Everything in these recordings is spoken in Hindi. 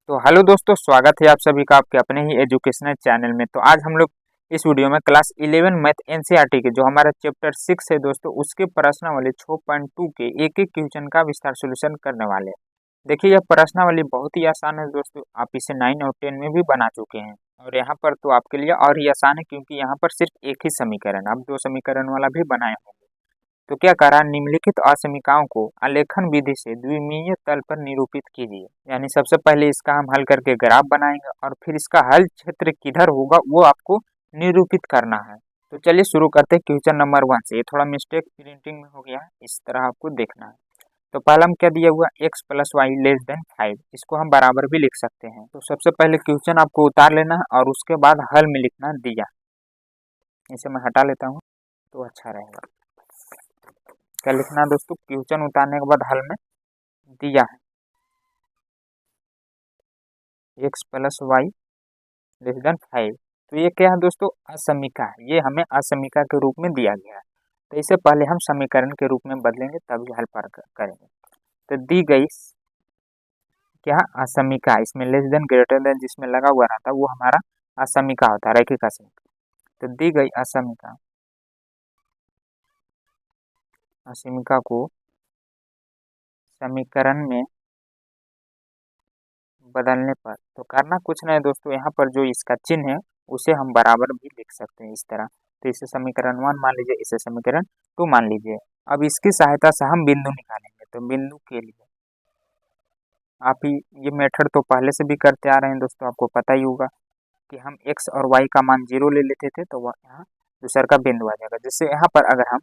तो हेलो दोस्तों, स्वागत है आप सभी का आपके अपने ही एजुकेशनल चैनल में। तो आज हम लोग इस वीडियो में क्लास 11 मैथ एनसीईआरटी के जो हमारा चैप्टर 6 है दोस्तों, उसके प्रश्नावली 6.2 के एक एक क्वेश्चन का विस्तार सॉल्यूशन करने वाले हैं। देखिए, यह प्रश्नावली बहुत ही आसान है दोस्तों, आप इसे 9 और 10 में भी बना चुके हैं और यहाँ पर तो आपके लिए और ही आसान है क्योंकि यहाँ पर सिर्फ एक ही समीकरण, आप 2 समीकरण वाला भी बनाए होंगे। तो क्या करा, निम्नलिखित असमीकाओं को आलेखन विधि से द्विमीय तल पर निरूपित कीजिए। यानी सबसे पहले इसका हम हल करके ग्राफ बनाएंगे और फिर इसका हल क्षेत्र किधर होगा वो आपको निरूपित करना है। तो चलिए शुरू करते हैं क्वेश्चन नंबर 1 से। ये थोड़ा मिस्टेक प्रिंटिंग में हो गया है, इस तरह आपको देखना है। तो पहला हम क्या दिया हुआ, x plus Y less than 5, इसको हम बराबर भी लिख सकते हैं। तो सबसे पहले क्वेश्चन आपको उतार लेना है और उसके बाद हल में लिखना दिया। इसे मैं हटा लेता हूँ तो अच्छा रहेगा। क्या लिखना है दोस्तों, क्वेश्चन उतारने के बाद हल में दिया है x plus Y less than 5। तो ये क्या है दोस्तों, असमीका है, ये हमें असमीका के रूप में दिया गया है। तो इसे पहले हम समीकरण के रूप में बदलेंगे तभी हल पर करेंगे। तो दी गई क्या असमीका, इसमें लेस देन ग्रेटर देन जिसमें लगा हुआ रहता वो हमारा असमीका होता है, रैखिक असमीका। तो दी गई असमीका, असमीका को समीकरण में बदलने पर तो करना कुछ नहीं दोस्तों, यहाँ पर जो इसका चिन्ह है उसे हम बराबर भी लिख सकते हैं इस तरह। तो इसे समीकरण 1 मान लीजिए, इसे समीकरण 2 मान लीजिए। अब इसकी सहायता से हम बिंदु निकालेंगे। तो बिंदु के लिए आप ही ये मेथड तो पहले से भी करते आ रहे हैं दोस्तों, आपको पता ही होगा कि हम x और y का मान 0 ले लेते थे तो वह यहाँ दूसरा का बिंदु आ जाएगा। जैसे यहाँ पर अगर हम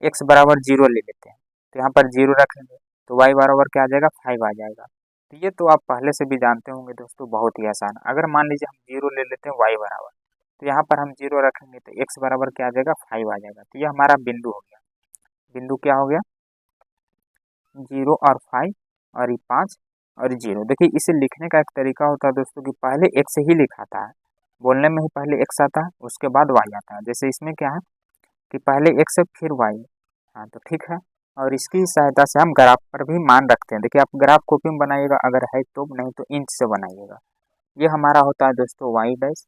x बराबर 0 ले लेते हैं तो यहाँ पर 0 रखेंगे तो y बराबर क्या आ जाएगा, 5 आ जाएगा। तो ये तो आप पहले से भी जानते होंगे दोस्तों, बहुत ही आसान। अगर मान लीजिए हम 0 ले लेते हैं y बराबर, तो यहाँ पर हम 0 रखेंगे तो x बराबर क्या आ जाएगा, 5 आ जाएगा। तो ये हमारा बिंदु हो गया। बिंदु क्या हो गया, 0 और 5 और ये 5 और 0। देखिए, इसे लिखने का एक तरीका होता है दोस्तों कि पहले x ही लिखाता है, बोलने में ही पहले x आता है उसके बाद y आता है। जैसे इसमें क्या है कि पहले x फिर y। हाँ तो ठीक है, और इसकी सहायता से हम ग्राफ पर भी मान रखते हैं। देखिए, आप ग्राफ कॉपी में बनाइएगा अगर है तो, नहीं तो इंच से बनाइएगा। ये हमारा होता है दोस्तों y डैश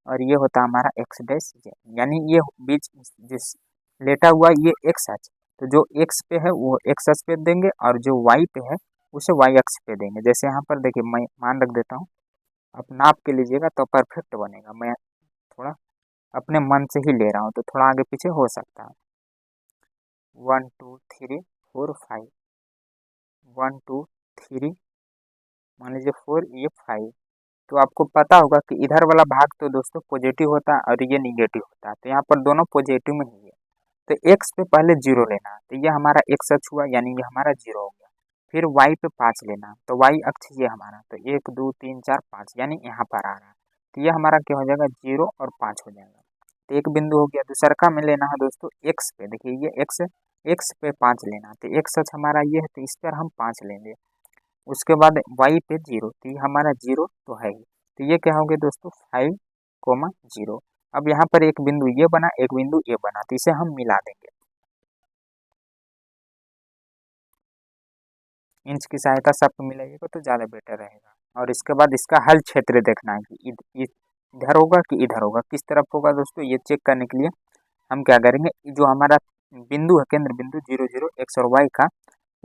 और ये होता है हमारा x डैश, यानी ये बीच जिस लेटा हुआ ये x अक्ष, तो जो x पे है वो x अक्ष पे देंगे और जो y पे है उसे y अक्ष पे देंगे। जैसे यहाँ पर देखिए, मैं मान रख देता हूँ, आप नाप के लीजिएगा तो परफेक्ट बनेगा। मैं थोड़ा अपने मन से ही ले रहा हूँ तो थोड़ा आगे पीछे हो सकता है। 1 2 3 4 5, 1 2 3 मान लीजिए 4, ये 5। तो आपको पता होगा कि इधर वाला भाग तो दोस्तों पॉजिटिव होता है और ये निगेटिव होता है, तो यहाँ पर दोनों पॉजिटिव में ही है। तो x पे पहले 0 लेना है, तो ये हमारा x अक्ष हुआ, यानी ये हमारा 0 हो गया। फिर y पे 5 लेना, तो y अक्ष ये हमारा, तो 1 2 3 4 5, यानी यहाँ पर आ रहा है। तो ये हमारा क्या हो जाएगा, 0 और 5 हो जाएगा। तो एक बिंदु हो गया। दूसरा का में लेना है दोस्तों x पे, देखिए ये x पे 5 लेना, तो x अक्ष हमारा ये है तो इस पर हम 5 लेंगे। उसके बाद y पे 0, तो ये हमारा 0 तो है ही। तो ये क्या हो गया दोस्तों, 5, 0। अब यहाँ पर एक बिंदु ये बना, एक बिंदु ये बना, तो इसे हम मिला देंगे। इंच की सहायता से आपको मिलाइएगा तो ज़्यादा बेटर रहेगा। और इसके बाद इसका हल क्षेत्र देखना है कि इधर होगा कि इधर होगा, किस तरफ होगा दोस्तों, ये चेक करने के लिए हम क्या करेंगे, जो हमारा बिंदु है केंद्र बिंदु 0 0 x और y का,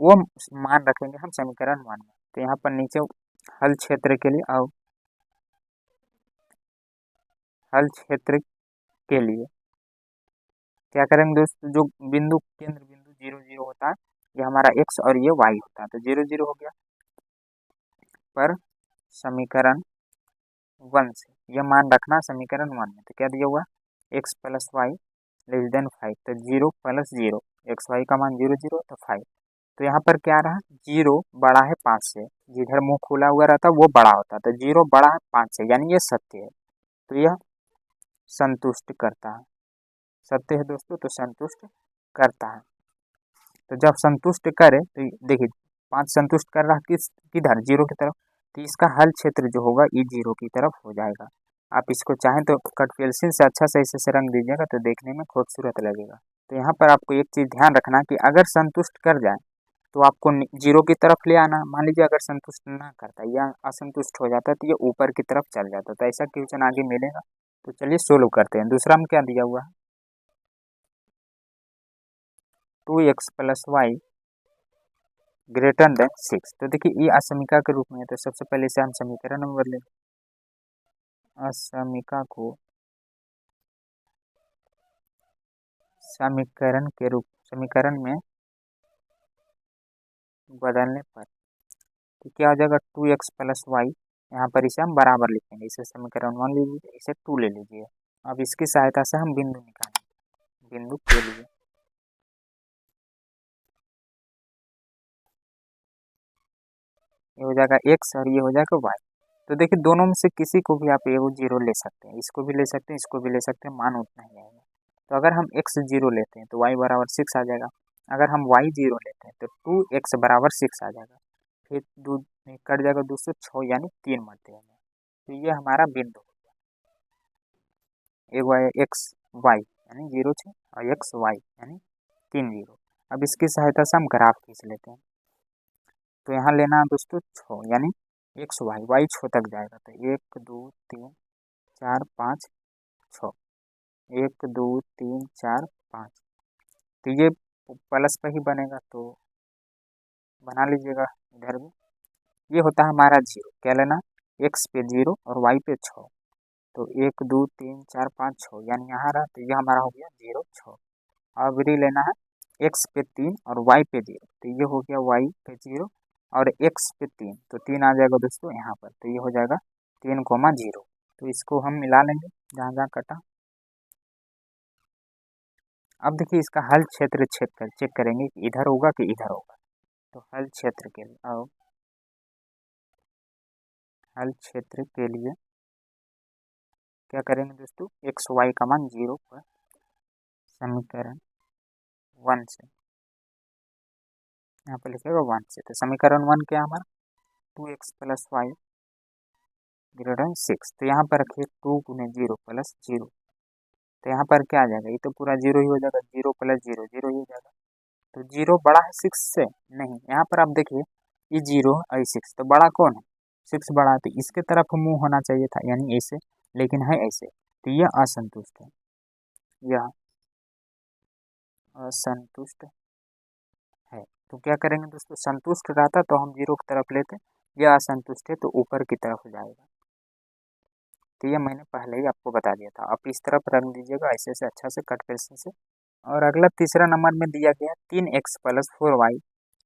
वो मान रखेंगे हम समीकरण 1 में। तो यहाँ पर नीचे हल क्षेत्र के लिए और हल क्षेत्र के लिए क्या करेंगे दोस्तों, जो बिंदु केंद्र बिंदु 0 0 होता है ये हमारा x और ये y होता है, तो 0 0 हो गया। पर समीकरण 1 से यह मान रखना समीकरण 1 में। तो क्या दिया हुआ, x plus Y less than 5, तो 0 प्लस 0, एक्स वाई का मान 0 0 तो 5। तो यहाँ पर क्या रहा, 0 बड़ा है 5 से, जिधर मुंह खुला हुआ रहता है वो बड़ा होता है, तो 0 बड़ा है 5 से, यानी ये सत्य है। तो यह संतुष्ट करता है, सत्य है दोस्तों, तो संतुष्ट करता है। तो जब संतुष्ट करे तो देखिए 5 संतुष्ट कर रहा किधर, 0 की तरफ, तो इसका हल क्षेत्र जो होगा ये 0 की तरफ हो जाएगा। आप इसको चाहें तो कट पेंसिल से अच्छा से इसे रंग दीजिएगा तो देखने में खूबसूरत लगेगा। तो यहाँ पर आपको एक चीज़ ध्यान रखना कि अगर संतुष्ट कर जाए तो आपको जीरो की तरफ ले आना। मान लीजिए अगर संतुष्ट ना करता या असंतुष्ट हो जाता तो ये ऊपर की तरफ चल जाता, तो ऐसा क्वेश्चन आगे मिलेगा। तो चलिए सोल्व करते हैं। दूसरा में क्या दिया हुआ है, 2x + y > 6। तो देखिए ये असमीका के रूप में है, तो सबसे पहले इसे हम समीकरण में बदलेंगे। असमीका को समीकरण में बदलने पर तो क्या हो जाएगा, 2x + y। यहाँ पर इसे हम बराबर लिखेंगे, इसे समीकरण 1 ले लीजिए, इसे 2 ले लीजिए। अब इसकी सहायता से हम बिंदु निकालेंगे। बिंदु के लिए ये हो जाएगा x और ये हो जाएगा y। तो देखिए दोनों में से किसी को भी आप एगो जीरो ले सकते हैं, इसको भी ले सकते हैं, इसको भी ले सकते हैं, मान उतना ही आएगा। तो अगर हम x जीरो लेते हैं तो y बराबर 6 आ जाएगा। अगर हम y जीरो लेते हैं तो 2x बराबर 6 आ जाएगा। फिर दो कट जाएगा 2 से 6 यानी 3 मध्य में। तो ये हमारा बिंदु हो गया। एक वाई एक्स वाई यानी 0 6 और एक्स वाई यानी 3 0। अब इसकी सहायता से हम ग्राफ खींच लेते हैं। तो यहाँ लेना है दोस्तों 6 यानी एक्स वाई, वाई 6 तक जाएगा। तो 1 2 3 4 5 6, 1 2 3 4 5। तो ये प्लस पे ही बनेगा, तो बना लीजिएगा इधर भी। ये होता है हमारा जीरो। क्या लेना, एक्स पे 0 और वाई पे 6। तो 1 2 3 4 5 6 यानी यहाँ रहा, तो ये हमारा हो गया 0 6। अब री लेना है एक्स पे 3 और वाई पे 0। तो ये हो गया वाई पे 0 और एक्स पे 3, तो 3 आ जाएगा दोस्तों यहाँ पर। तो ये हो जाएगा 3,0। तो इसको हम मिला लेंगे जहाँ जहाँ कटा। अब देखिए इसका हल क्षेत्र चेक करेंगे कि इधर होगा कि इधर होगा। तो हल क्षेत्र के लिए अब हल क्षेत्र के लिए क्या करेंगे दोस्तों, एक्स वाई का मान 0 पर समीकरण 1 से, यहाँ पर लिखेगा 1 से। तो समीकरण 1 क्या है हमारा, 2x + y > 6। तो यहाँ पर रखिए 2 × 0 + 0। तो यहाँ पर क्या आ जाएगा, ये तो पूरा 0 ही हो जाएगा। 0 + 0 0 ही हो जाएगा। तो 0 बड़ा है 6 से, नहीं। यहाँ पर आप देखिए ये 0 और ये 6, तो बड़ा कौन है, 6 बड़ा है। तो इसके तरफ मुंह होना चाहिए था यानी ऐसे, लेकिन है ऐसे। तो यह असंतुष्ट है, यह असंतुष्ट है। तो क्या करेंगे दोस्तों, संतुष्ट रहता तो हम 0 की तरफ लेते, यह असंतुष्ट है तो ऊपर की तरफ हो जाएगा। तो ये मैंने पहले ही आपको बता दिया था। आप इस तरफ रख दीजिएगा ऐसे से, अच्छा से कट पेंसिल से। और अगला तीसरा नंबर में दिया गया 3x + 4y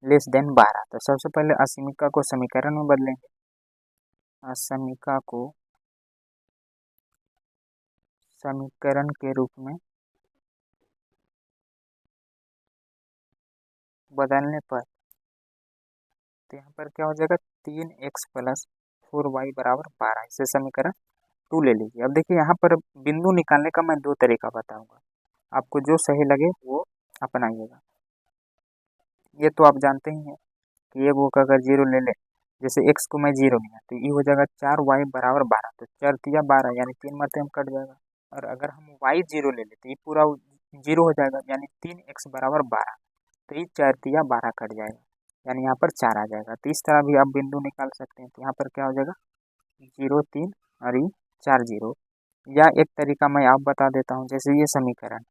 < 12। तो सबसे पहले असमीका को समीकरण में बदलेंगे। असमीका को समीकरण के रूप में बदलने पर तो यहाँ पर क्या हो जाएगा, 3x + 4y = 12। इसे समीकरण 2 ले लीजिए। अब देखिए यहाँ पर बिंदु निकालने का मैं 2 तरीका बताऊंगा, आपको जो सही लगे वो अपनाइएगा। ये तो आप जानते ही हैं कि एक वो का अगर 0 ले ले, जैसे x को मैं 0 लिया तो ये हो जाएगा 4y = 12। तो 4 तिया 12 यानी 3 मरते में कट जाएगा। और अगर हम y 0 ले लें तो ये पूरा 0 हो जाएगा यानी 3x = 12। तो ये 4 तिया 12 कट जाएगा यानी यहाँ पर 4 आ जाएगा। तो इस तरह भी आप बिंदु निकाल सकते हैं। तो यहाँ पर क्या हो जाएगा 0 3 और ये 4 0। या एक तरीका मैं आप बता देता हूँ, जैसे ये समीकरण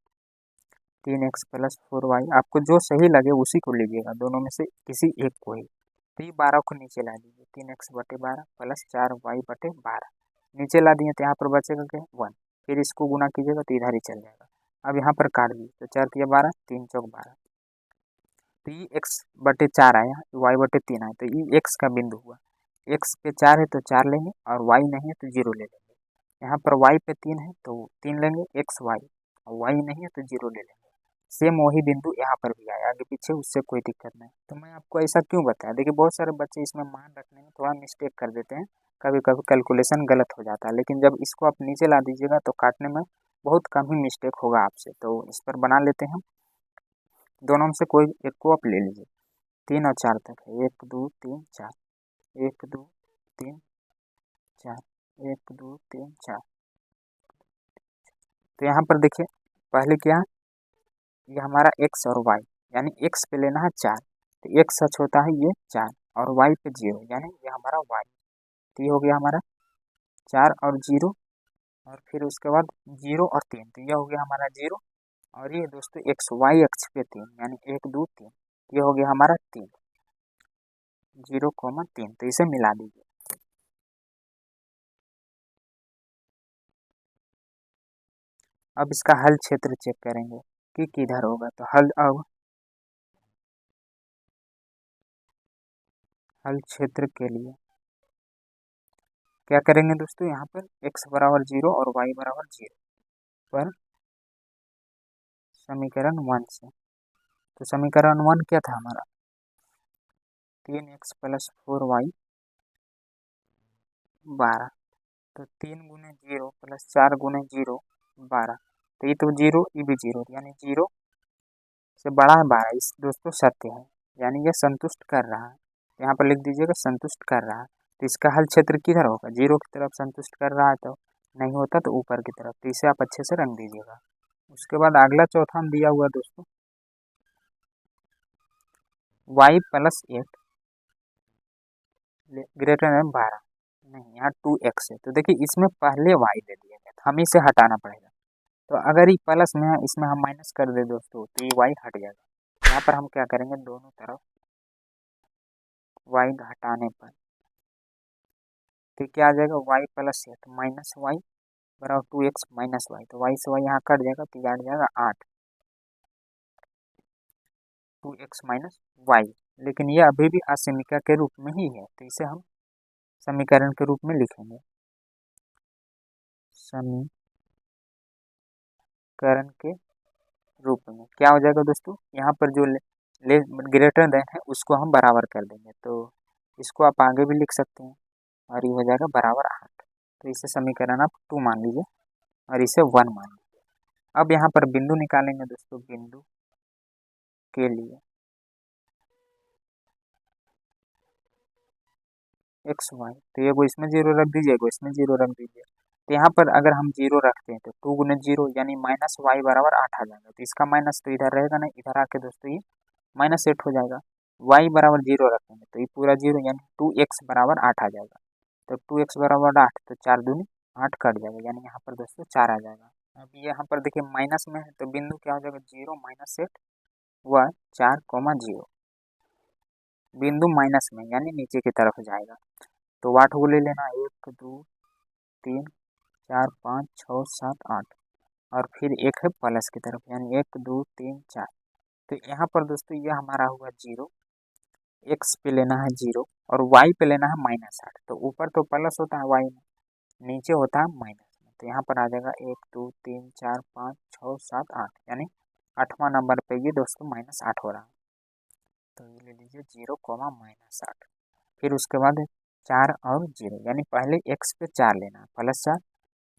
3x + 4y, आपको जो सही लगे उसी को लीजिएगा, दोनों में से किसी एक को ही। तो ये 12 को नीचे ला दीजिए, 3x/12 + 4y/12 नीचे ला दिए, तो यहाँ पर बचेगा क्या 1। फिर इसको गुना कीजिएगा तो इधर ही चल जाएगा। अब यहाँ पर काट दीजिए, तो 4 तिया 12 3 चौक 12। तो ये x/4 आया, y/3 आया। तो ये x का बिंदु हुआ। x पे 4 है तो 4 लेंगे और y नहीं है तो 0 ले लेंगे। यहाँ पर y पे 3 है तो 3 लेंगे x y, और y नहीं है तो 0 ले लेंगे। सेम वही बिंदु यहाँ पर भी आया, आगे पीछे उससे कोई दिक्कत नहीं। तो मैं आपको ऐसा क्यों बताया, देखिए बहुत सारे बच्चे इसमें मान रखने में थोड़ा मिस्टेक कर देते हैं, कभी कभी कैलकुलेशन गलत हो जाता है। लेकिन जब इसको आप नीचे ला दीजिएगा तो काटने में बहुत कम ही मिस्टेक होगा आपसे। तो इस पर बना लेते हैं, दोनों में से कोई एक को आप ले लीजिए। 3 और 4 तक है, 1 2 3 4, 1 2 3 4, 1 2 3 4। तो यहाँ पर देखिए पहले क्या, ये हमारा x और y, यानी x पे लेना है 4, तो x सच होता है ये 4 और y पे 0, यानी ये हमारा y। तो ये हो गया हमारा 4 और 0, और फिर उसके बाद 0 और 3, तो यह हो गया हमारा 0। और ये दोस्तों एक्स वाई अक्ष पे 3, यानी 1 2 3, ये हो गया हमारा 3, 0,3। तो इसे मिला दीजिए। अब इसका हल क्षेत्र चेक करेंगे कि किधर होगा। तो अब हल क्षेत्र के लिए क्या करेंगे दोस्तों, यहाँ पर x बराबर 0 और y बराबर 0 पर समीकरण 1 से। तो समीकरण 1 क्या था हमारा, 3x + 4y 12। तो 3 गुने 0 + 4 गुने 0 12। तो ये तो 0, ये भी 0, यानी 0 से बड़ा है 12। इस दोस्तों सत्य है, यानी यह संतुष्ट कर रहा है। यहाँ पर लिख दीजिएगा संतुष्ट कर रहा है। तो इसका हल क्षेत्र किधर होगा, 0 की तरफ संतुष्ट कर रहा है, तो नहीं होता तो ऊपर की तरफ। तो इसे आप अच्छे से रंग दीजिएगा। उसके बाद अगला चौथा में दिया हुआ दोस्तों y + 8 ग्रेटर देन 12, नहीं यहाँ 2x है। तो देखिए इसमें पहले y दे दिया गया, तो हमें इसे हटाना पड़ेगा। तो अगर ये प्लस में है, इसमें हम माइनस कर दे दोस्तों, तो ये y हट जाएगा। यहाँ पर हम क्या करेंगे, दोनों तरफ y घटाने पर तो क्या आ जाएगा, y + 8 माइनस y बराबर 2x माइनस y। तो y से y यहाँ कट जाएगा, तो ये आ जाएगा 8, 2x माइनस y। लेकिन ये अभी भी असमीका के रूप में ही है, तो इसे हम समीकरण के रूप में लिखेंगे। समीकरण के रूप में क्या हो जाएगा दोस्तों, यहाँ पर जो ग्रेटर देन है उसको हम बराबर कर देंगे। तो इसको आप आगे भी लिख सकते हैं, और ये हो जाएगा बराबर 8। तो इसे समीकरण आप 2 मान लीजिए और इसे 1 मान लीजिए। अब यहाँ पर बिंदु निकालेंगे दोस्तों, बिंदु के लिए एक्स वाई, तो ये को इसमें 0 रख दीजिए, को इसमें 0 रख दीजिए। तो यहाँ पर अगर हम 0 रखते हैं तो 2 गुने 0 यानी माइनस वाई बराबर 8 आ जाएगा। तो इसका माइनस तो इधर रहेगा नहीं, इधर आके दोस्तों ये -8 हो जाएगा। वाई बराबर 0 रखेंगे तो ये पूरा 0, यानी 2x बराबर 8 आ जाएगा। तो 2x बराबर 8, तो 4 दूनी 8 कट जाएगा, यानी यहाँ पर दोस्तों 4 आ जाएगा। अब यहाँ पर देखिए माइनस में है, तो बिंदु क्या हो जाएगा, 0 -8 व 4,0। बिंदु माइनस में यानी नीचे की तरफ जाएगा। तो 8 को ले लेना, 1 2 3 4 5 6 7 8, और फिर एक है प्लस की तरफ, यानी 1 2 3 4। तो यहाँ पर दोस्तों यह हमारा हुआ 0, एक्स पे लेना है 0 और वाई पे लेना है -8। तो ऊपर तो प्लस होता है वाई में, नीचे होता है माइनस में। तो यहाँ पर आ जाएगा 1 2 3 4 5 6 7 8, यानी 8वां नंबर पे ये दोस्तों -8 हो रहा है। तो ये ले लीजिए 0, -8। फिर उसके बाद 4 और 0, यानी पहले एक्स पे 4 लेना, +4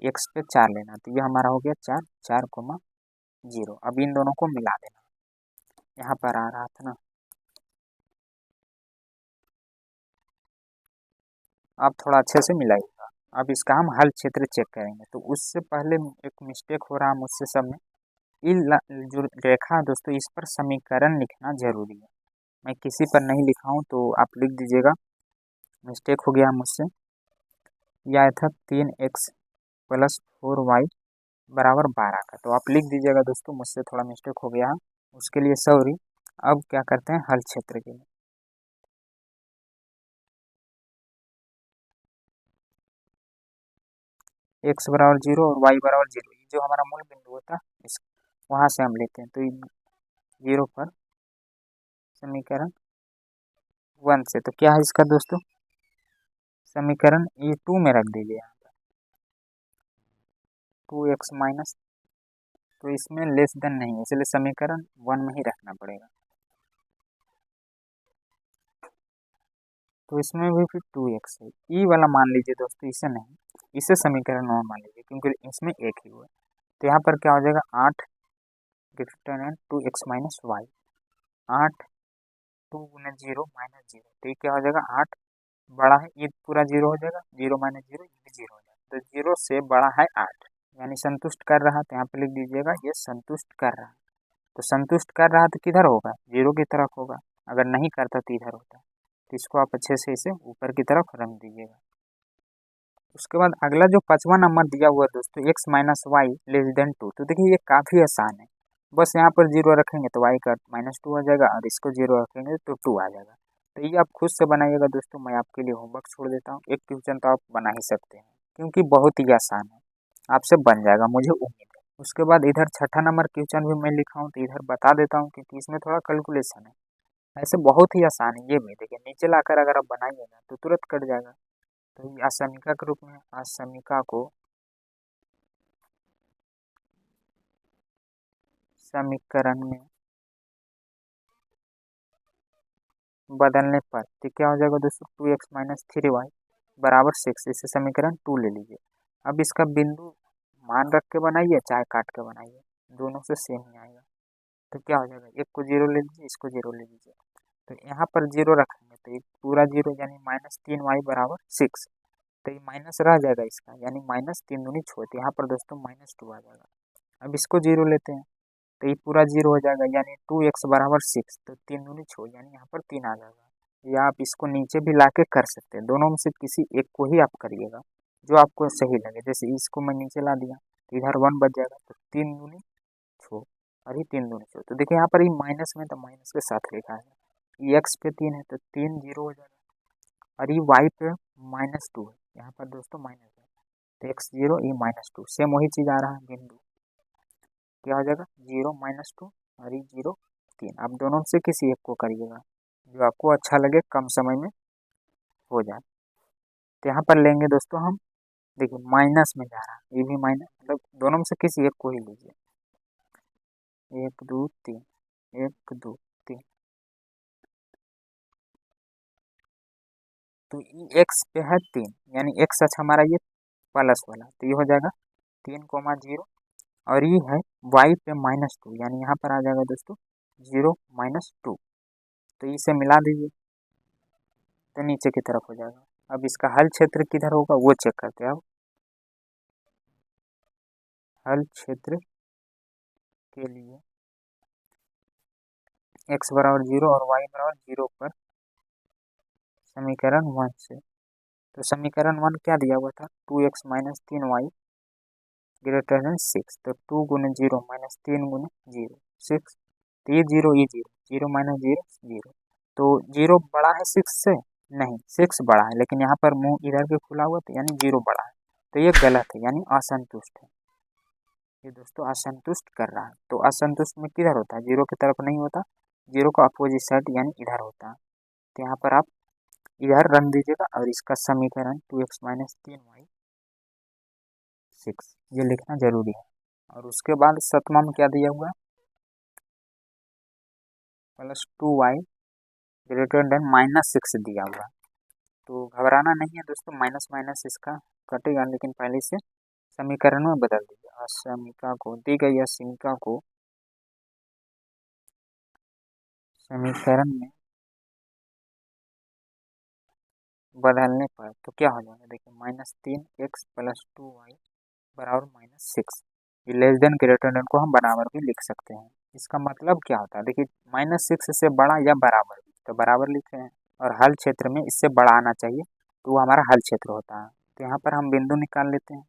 एक्स पे 4 लेना। तो ये हमारा हो गया 4, 4,0। अब इन दोनों को मिला देना, यहाँ पर आ रहा था ना। आप थोड़ा अच्छे से मिलाइएगा। अब इसका हम हल क्षेत्र चेक करेंगे। तो उससे पहले एक मिस्टेक हो रहा है मुझसे सब में, जो रेखा है दोस्तों, इस पर समीकरण लिखना जरूरी है। मैं किसी पर नहीं लिखा हूँ, तो आप लिख दीजिएगा। मिस्टेक हो गया मुझसे। यह था 3x + 4y बराबर 12 का, तो आप लिख दीजिएगा दोस्तों। मुझसे थोड़ा मिस्टेक हो गया, उसके लिए सॉरी। अब क्या करते हैं हल क्षेत्र के लिए। x बराबर 0 और y बराबर 0, ये जो हमारा मूल बिंदु होता है इस वहाँ से हम लेते हैं। तो 0 पर समीकरण 1 से, तो क्या है इसका दोस्तों, समीकरण ये 2 में रख दीजिए, यहाँ पर 2x माइनस, तो इसमें लेस देन नहीं है, इसलिए समीकरण 1 में ही रखना पड़ेगा। तो इसमें भी फिर 2x है, ई वाला मान लीजिए दोस्तों, इसे नहीं, इसे समीकरण 1 मान लीजिए, क्योंकि इसमें एक ही हुआ। तो यहाँ पर क्या हो जाएगा, 8 greater than 2x minus Y, 8 2 गुने 0 -0। तो ये क्या हो जाएगा, 8 बड़ा है, ये पूरा 0 हो जाएगा, 0 -0 ये भी 0 हो जाएगा। तो 0 से बड़ा है 8, यानी संतुष्ट कर रहा है। तो यहाँ पे लिख दीजिएगा ये संतुष्ट कर रहा है। तो संतुष्ट कर रहा है तो किधर होगा, 0 की तरफ होगा। अगर नहीं करता तो इधर होता। तो इसको आप अच्छे से इसे ऊपर की तरफ रख दीजिएगा। उसके बाद अगला जो 5वां नंबर दिया हुआ है दोस्तों, x minus Y less than 2। तो देखिए ये काफ़ी आसान है, बस यहाँ पर 0 रखेंगे तो y का -2 आ जाएगा और इसको 0 रखेंगे तो 2 आ जाएगा। तो ये आप खुद से बनाइएगा दोस्तों, मैं आपके लिए होमवर्क छोड़ देता हूँ। एक क्वेश्चन तो आप बना ही सकते हैं क्योंकि बहुत ही आसान है, आपसे बन जाएगा मुझे उम्मीद है। उसके बाद इधर 6ठा नंबर क्वेश्चन भी मैं लिखा हूँ तो इधर बता देता हूँ क्योंकि इसमें थोड़ा कैलकुलेशन है। ऐसे बहुत ही आसान है, ये भी देखिए नीचे लाकर अगर आप बनाइएगा तो तुरंत कट जाएगा। तो ये असमीका के रूप में असमीका को समीकरण में बदलने पर तो क्या हो जाएगा दोस्तों, 2x माइनस 3y बराबर 6। इसे समीकरण 2 ले लीजिए। अब इसका बिंदु मान रख के बनाइए चाहे काट के बनाइए, दोनों से सेम ही आएगा। तो क्या हो जाएगा, एक को 0 ले लीजिए, इसको 0 ले लीजिए। तो यहाँ पर 0 रखेंगे तो ये पूरा 0 यानी -3y बराबर 6। तो ये माइनस रह जाएगा इसका, यानी -3 दूनी 6। तो यहाँ पर दोस्तों -2 आ जाएगा। अब इसको 0 लेते हैं तो ये पूरा 0 हो जाएगा, यानी 2x बराबर 6। तो 3 दूनी 6 यानी यहाँ पर 3 आ जाएगा। या आप इसको नीचे भी लाके कर सकते हैं, दोनों में से किसी एक को ही आप करिएगा जो आपको सही लगे। जैसे इसको मैं नीचे ला दिया तो इधर 1 बच जाएगा, तो 3 दूनी 6 और ये 3 दूनी 6। तो देखिए यहाँ पर ये माइनस में तो माइनस के साथ लिखा है, ये एक्स पे 3 है तो 3 0 हो जाएगा, और ये वाई पे -2 है, यहाँ पर दोस्तों माइनस है तो x 0 ये -2 सेम वही चीज़ आ रहा है बिंदु। क्या हो जाएगा 0 -2 और ये 0 3। आप दोनों में से किसी एक को करिएगा जो आपको अच्छा लगे, कम समय में हो जाए। तो यहाँ पर लेंगे दोस्तों हम, देखिए माइनस में जा रहा है, ये भी माइनस, मतलब दोनों में से किसी एक को ही लीजिए। 1 2 3 1 2 3। तो ये x पे है 3, यानी x अक्ष हमारा ये प्लस वाला, तो ये हो जाएगा 3, 0 और ये है y पे -2, यानी यहाँ पर आ जाएगा दोस्तों 0 -2। तो इसे मिला दीजिए तो नीचे की तरफ हो जाएगा। अब इसका हल क्षेत्र किधर होगा वो चेक करते हैं। अब हल क्षेत्र के लिए x बराबर 0 और y बराबर 0 पर समीकरण 1 से, तो समीकरण 1 क्या दिया हुआ था, 2x minus 3y greater than 6। तो 2 गुने 0 -3 गुने 0 6। तो ये 0 ये 0 0 माइनस 0 0। तो 0 बड़ा है 6 से, नहीं 6 बड़ा है, लेकिन यहाँ पर मुंह इधर के खुला हुआ था यानी 0 बड़ा है। तो ये गलत है, यानी असंतुष्ट है, ये दोस्तों असंतुष्ट कर रहा है। तो असंतुष्ट में किधर होता है, 0 की तरफ नहीं होता, 0 का अपोजिट साइड यानी इधर होता है। तो यहाँ पर आप इधर रख दीजिएगा और इसका समीकरण 2x माइनस 3y 6 ये लिखना जरूरी है। और उसके बाद 7वां में क्या दिया हुआ है, +2y ग्रेटर देन -6 दिया हुआ है। तो घबराना नहीं है दोस्तों, माइनस माइनस इसका कटेगा, लेकिन पहले से समीकरण में बदल दीजिए। असमीका को दी गई असमीका को समीकरण में बदलने पर तो क्या हो जाएगा, देखिए -3x + 2y बराबर -6। ये लेस देन ग्रेटर देन को हम बराबर भी लिख सकते हैं। इसका मतलब क्या होता है, देखिए -6 से बड़ा या बराबर, तो बराबर लिखे हैं, और हल क्षेत्र में इससे बड़ा आना चाहिए तो वो हमारा हल क्षेत्र होता है। तो यहाँ पर हम बिंदु निकाल लेते हैं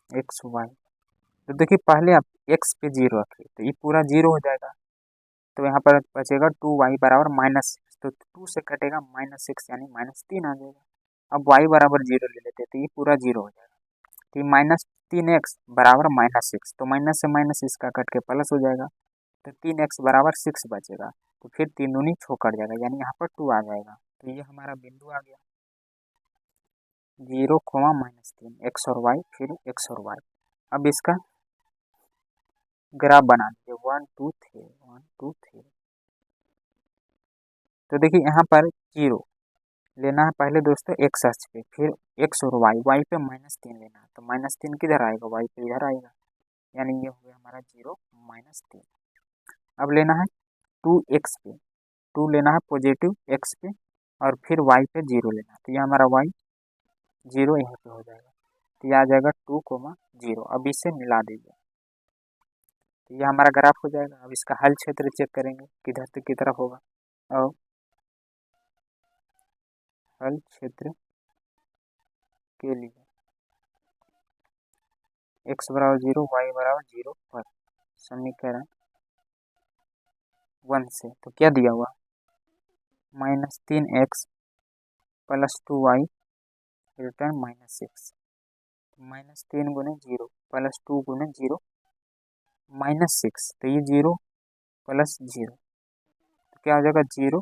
एक्स वाई। तो देखिए पहले आप x पे 0 रखिए तो ये पूरा 0 हो जाएगा, तो यहाँ पर बचेगा 2y बराबर -6। तो 2 से कटेगा -6 यानी -3 आ जाएगा। अब y बराबर 0 ले लेते हैं तो ये पूरा 0 हो जाएगा। तो ये -3x बराबर -6, तो माइनस से माइनस इसका कट के प्लस हो जाएगा, तो 3x बराबर 6 बचेगा। तो फिर 3 दूनी 6 कट जाएगा, यानी यहाँ पर 2 आ जाएगा। तो ये हमारा बिंदु आ गया 0, -3 x और y, फिर x और y। अब इसका ग्राफ बना दीजिए 1 2 3 1 2 3। तो देखिए यहाँ पर 0 लेना है पहले दोस्तों x अक्ष पे, फिर x और y पे -3 लेना है, तो -3 किधर आएगा, y पे इधर आएगा, यानी ये हो गया हमारा 0 -3। अब लेना है 2x पे, 2 लेना है पॉजिटिव x पे और फिर y पे 0 लेना है, तो ये हमारा y 0 यहाँ पे हो जाएगा। तो ये आ जाएगा 2, 0। अब इसे मिला दीजिए, तो ये हमारा ग्राफ हो जाएगा। अब इसका हल क्षेत्र चेक करेंगे किधर से की तरफ होगा। और हल क्षेत्र के लिए x बराबर 0 y बराबर 0 पर समीकरण 1 से तो क्या दिया हुआ -3x प्लस 2y रिटर्न -6। -3 गुने 0 प्लस 2 गुने 0 -6 तो ये 0 प्लस 0 तो क्या हो जाएगा 0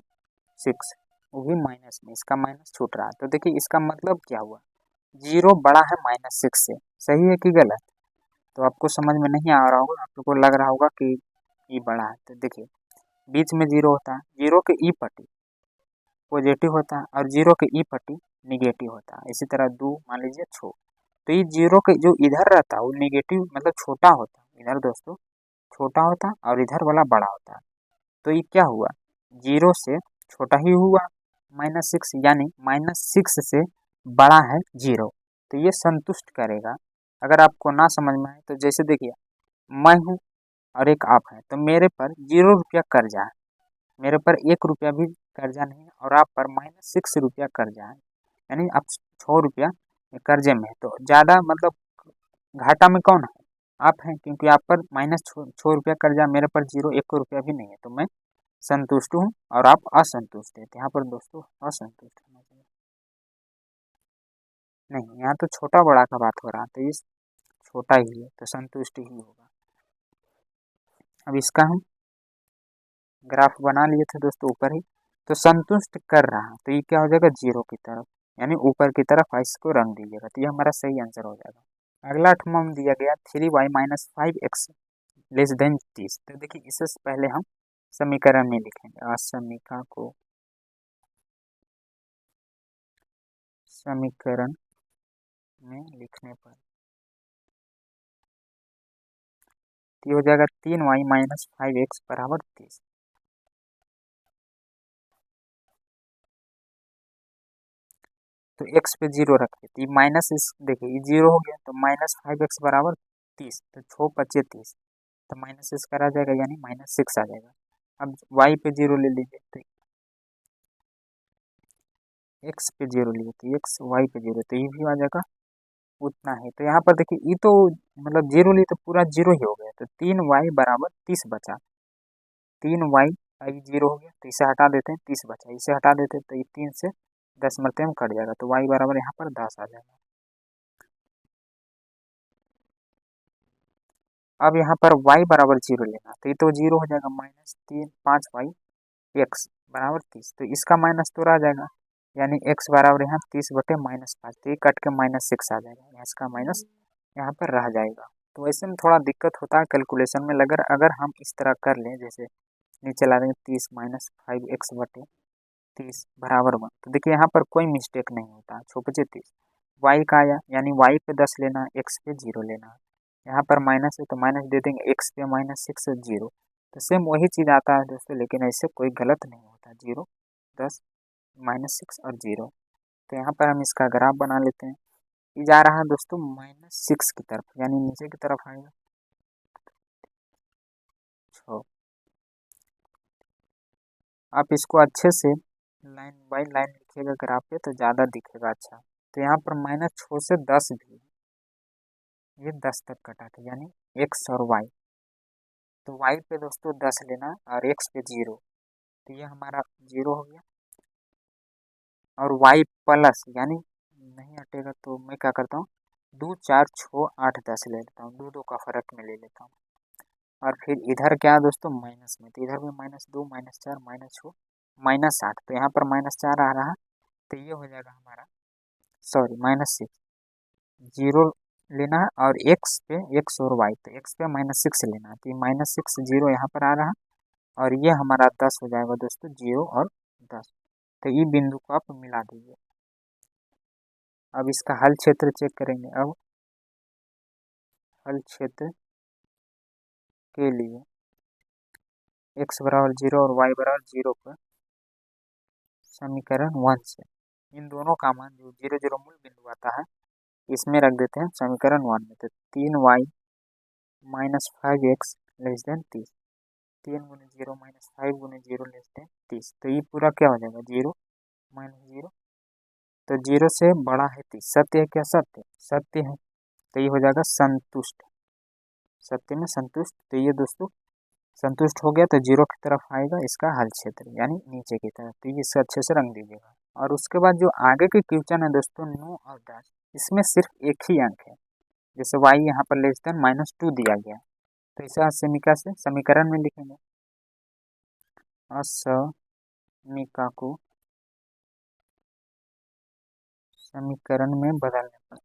6 वो भी माइनस में, इसका माइनस छूट रहा है। तो देखिए इसका मतलब क्या हुआ 0 बड़ा है -6 से, सही है कि गलत। तो आपको समझ में नहीं आ रहा होगा, आपको लग रहा होगा कि ई बड़ा है। तो देखिए बीच में 0 होता है, 0 के ई पट्टी पॉजिटिव होता है और 0 के ई पट्टी निगेटिव होता है। इसी तरह 2 मान लीजिए छो, तो ये 0 के जो इधर रहता है वो निगेटिव मतलब छोटा होता है, इधर दोस्तों छोटा होता है और इधर वाला बड़ा होता है। तो ये क्या हुआ 0 से छोटा ही हुआ -6, यानी -6 से बड़ा है 0, तो ये संतुष्ट करेगा। अगर आपको ना समझ में आए तो जैसे देखिए मैं हूँ और एक आप है, तो मेरे पर 0 रुपया कर्जा है, मेरे पर 1 रुपया भी कर्जा नहीं है और आप पर -6 रुपया कर्जा है, यानी आप 6 रुपया कर्जे में है। तो ज़्यादा मतलब घाटा में कौन है आप हैं, क्योंकि आप पर -6 रुपया कर्जा, मेरे पर 0 1 रुपया भी नहीं है, तो मैं संतुष्ट हूँ और आप असंतुष्ट हैं। तो यहाँ पर दोस्तों असंतुष्ट होना चाहिए, नहीं यहाँ तो छोटा बड़ा का बात हो रहा है, तो ये छोटा ही है तो संतुष्ट ही होगा। अब इसका हम ग्राफ बना लिए थे दोस्तों ऊपर ही, तो संतुष्ट कर रहा, तो ये क्या हो जाएगा 0 की तरफ, यानी ऊपर की तरफ इसको रंग दीजिएगा, तो ये हमारा सही आंसर हो जाएगा। अगला हम दिया गया 3y minus 5x less than 30। तो देखिए इससे पहले हम समीकरण में लिखेंगे, समीकरण को समीकरण में लिखने पर ये हो जाएगा 3y माइनस 5x बराबर 30। तो x पे 0 रखिए, तो ये माइनस इस देखिए ये 0 हो गया, तो -5x बराबर 30, तो 6 पच्चे 30, तो -6 करा जाएगा यानी -6 आ जाएगा। अब y पे 0 ले लीजिए, तो x पे 0 लिए तो x y पे 0, तो ये भी आ जाएगा उतना है। तो यहाँ पर देखिए ये तो मतलब 0 लिए तो पूरा 0 ही हो गया, तो 3y बराबर 30 बचा, 3y 0 हो गया, तो इसे हटा देते हैं 30 बचा, इसे हटा देते हैं तो ये 3 से 10 मरते में कट जाएगा, तो y बराबर यहाँ पर 10 आ जाएगा। अब यहाँ पर y बराबर 0 लेना, तो ये तो 0 हो जाएगा, -3 5y x बराबर 30, तो इसका माइनस तो रह जाएगा, यानी x बराबर यहाँ 30/-5, तो ये कट के -6 आ जाएगा, यहाँ इसका माइनस यहाँ पर रह जाएगा। तो ऐसे में थोड़ा दिक्कत होता है कैलकुलेशन में, अगर अगर हम इस तरह कर लें, जैसे नीचे ला देंगे 30 -5x/30 बराबर 1, तो देखिए यहाँ पर कोई मिस्टेक नहीं होता, छोपचे 30 y का आया, यानी y पे 10 लेना, x पे 0 लेना, यहाँ पर माइनस है तो माइनस दे देंगे, x पे -6 0, तो सेम वही चीज़ आता है दोस्तों, लेकिन ऐसे कोई गलत नहीं होता, 0 10 -6 और 0। तो यहाँ पर हम इसका ग्राफ बना लेते हैं, ये जा रहा है दोस्तों -6 की तरफ, यानी नीचे की तरफ आएगा। आप इसको अच्छे से लाइन बाय लाइन लिखिएगा ग्राफ पे तो ज़्यादा दिखेगा अच्छा। तो यहाँ पर -6 से 10 भी, ये 10 तक कटा था, यानी x और y, तो y पे दोस्तों 10 लेना और x पे 0, तो ये हमारा 0 हो गया, और y प्लस यानी नहीं हटेगा तो मैं क्या करता हूँ 2 4 6 8 10 ले लेता हूँ, 2 2 का फर्क में ले लेता हूँ, और फिर इधर क्या है दोस्तों माइनस में, तो इधर भी -2 -4 -6 -8, तो यहाँ पर -4 आ रहा है, तो ये हो जाएगा हमारा सॉरी -6, 0 लेना है और x और y, तो x पे -6 लेना है, तो ये -6 0 यहाँ पर आ रहा है, और ये हमारा 10 हो जाएगा दोस्तों, 0 और 10, तो ये बिंदु को आप मिला दीजिए। अब इसका हल क्षेत्र चेक करेंगे। अब हल क्षेत्र के लिए x बराबर 0 और y बराबर 0 पर समीकरण 1 से इन दोनों का मान जो 0 0 मूल बिंदु आता है इसमें रख देते हैं समीकरण 1 में, तो 3y minus 5x less than 30। 3 गुने 0 माइनस 5 गुने 0 लेस देन 30। तो ये पूरा क्या हो जाएगा 0 माइनस 0। तो 0 से बड़ा है 30। सत्य है क्या? सत्य सत्य है। तो ये हो जाएगा संतुष्ट। सत्य में संतुष्ट। तो ये दोस्तों संतुष्ट हो गया तो 0 की तरफ आएगा इसका हल क्षेत्र यानी नीचे की तरफ। तो ये इसे अच्छे से रंग दीजिएगा। और उसके बाद जो आगे के क्वेश्चन है दोस्तों 9 और 10, इसमें सिर्फ एक ही अंक है। जैसे y यहाँ पर लेस देन -2 दिया गया तो इसे असमीका से समीकरण में लिखेंगे। असमीका को समीकरण में बदलने पर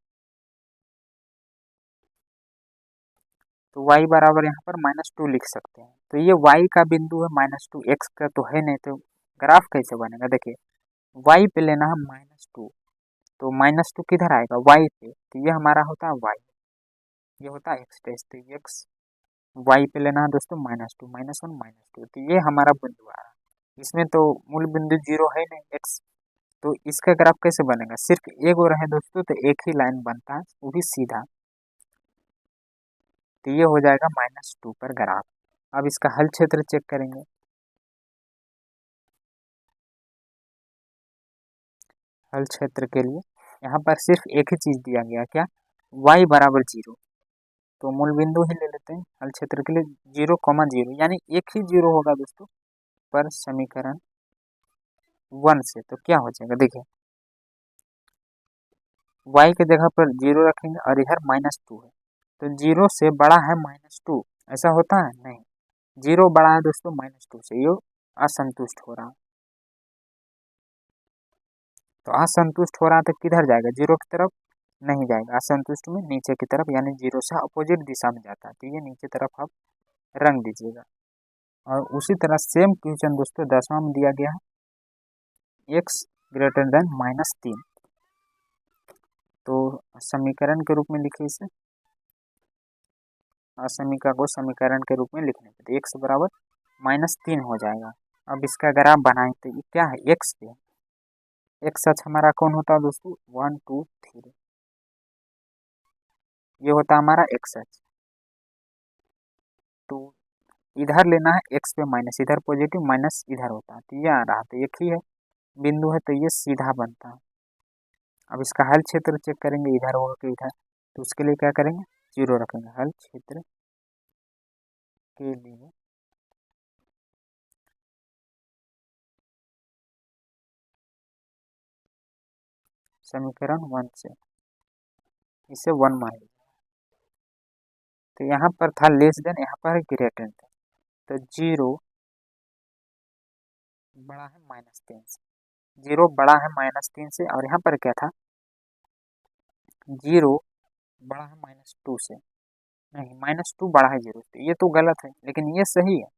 तो y बराबर यहाँ पर -2 लिख सकते हैं। तो ये y का बिंदु है -2, x का तो है नहीं, तो ग्राफ कैसे बनेगा? देखिए y पे लेना है -2, तो -2 किधर आएगा? y पे, तो ये हमारा होता है y, ये होता है x टेस्ट। तो x y पे लेना है दोस्तों -2, -1 -2, तो ये हमारा बिंदु आ रहा है। इसमें तो मूल बिंदु 0 है नहीं x, तो इसका ग्राफ कैसे बनेगा? सिर्फ एक और है दोस्तों तो एक ही लाइन बनता है वो भी सीधा। तो ये हो जाएगा -2 पर ग्राफ। अब इसका हल क्षेत्र चेक करेंगे। हल क्षेत्र के लिए यहाँ पर सिर्फ एक ही चीज दिया गया, क्या? y बराबर 0। तो मूल बिंदु ही ले लेते हैं हल क्षेत्र के लिए 0,0, यानी एक ही 0 होगा दोस्तों पर समीकरण 1 से। तो क्या हो जाएगा? देखिए y के जगह पर 0 रखेंगे और इधर -2 है, तो 0 से बड़ा है -2, ऐसा होता है नहीं। 0 बड़ा है दोस्तों -2 से, ये असंतुष्ट हो रहा है। तो असंतुष्ट हो रहा है तो किधर जाएगा? 0 की तरफ नहीं जाएगा, असंतुष्ट में नीचे की तरफ, यानी 0 से अपोजिट दिशा में जाता है। तो ये नीचे तरफ आप रंग दीजिएगा। और उसी तरह सेम क्वेश्चन दोस्तों 10वां में दिया गया है x ग्रेटर देन -3। तो समीकरण के रूप में लिखिए इसे, असमीका को समीकरण के रूप में लिखने पे x बराबर -3 हो जाएगा। अब इसका अगर आप बनाएं तो ये क्या है? x पे x अक्ष हमारा कौन होता है दोस्तों? 1 2 3, ये होता है हमारा x अक्ष। तो इधर लेना है x पे माइनस, इधर पॉजिटिव माइनस इधर होता है, तो ये आ रहा तो एक ही है बिंदु है, तो ये सीधा बनता है। अब इसका हल क्षेत्र चेक करेंगे, इधर होगा कि इधर, तो उसके लिए क्या करेंगे? 0 रखेंगे। हल क्षेत्र के लिए समीकरण 1 से इसे 1 मान लीजिए। तो यहाँ पर था लेस देन, यहाँ पर ग्रेटर था, तो 0 बड़ा है -3 से, 0 बड़ा है -3 से, और यहाँ पर क्या था? 0 बड़ा है -2 से, नहीं -2 बड़ा है 0 से, ये तो गलत है लेकिन ये सही है।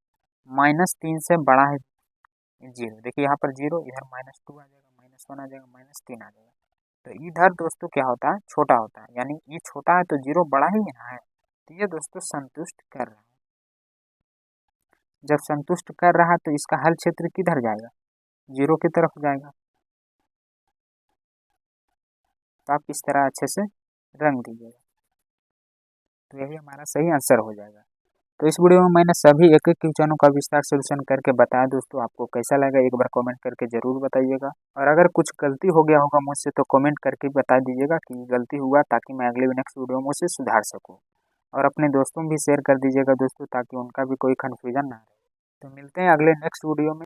-3 से बड़ा है 0, देखिए यहाँ पर 0, इधर -2 आ जाएगा, -1 आ जाएगा, -3 आ जाएगा। तो इधर दोस्तों क्या होता है? छोटा होता है, यानी ये छोटा है तो 0 बड़ा ही यहाँ है, तो ये दोस्तों संतुष्ट कर रहा है। जब संतुष्ट कर रहा है तो इसका हल क्षेत्र किधर जाएगा? 0 की तरफ जाएगा। तो आप इस तरह अच्छे से रंग दीजिएगा, तो यही हमारा सही आंसर हो जाएगा। तो इस वीडियो में मैंने सभी एक एक क्वेश्चनों का विस्तार सोल्यूशन करके बताया दोस्तों। आपको कैसा लगा एक बार कमेंट करके ज़रूर बताइएगा, और अगर कुछ गलती हो गया होगा मुझसे तो कमेंट करके बता दीजिएगा कि गलती हुआ, ताकि मैं अगले नेक्स्ट वीडियो में उसे सुधार सकूँ। और अपने दोस्तों में भी शेयर कर दीजिएगा दोस्तों, ताकि उनका भी कोई कन्फ्यूजन ना रहे। तो मिलते हैं अगले नेक्स्ट वीडियो में।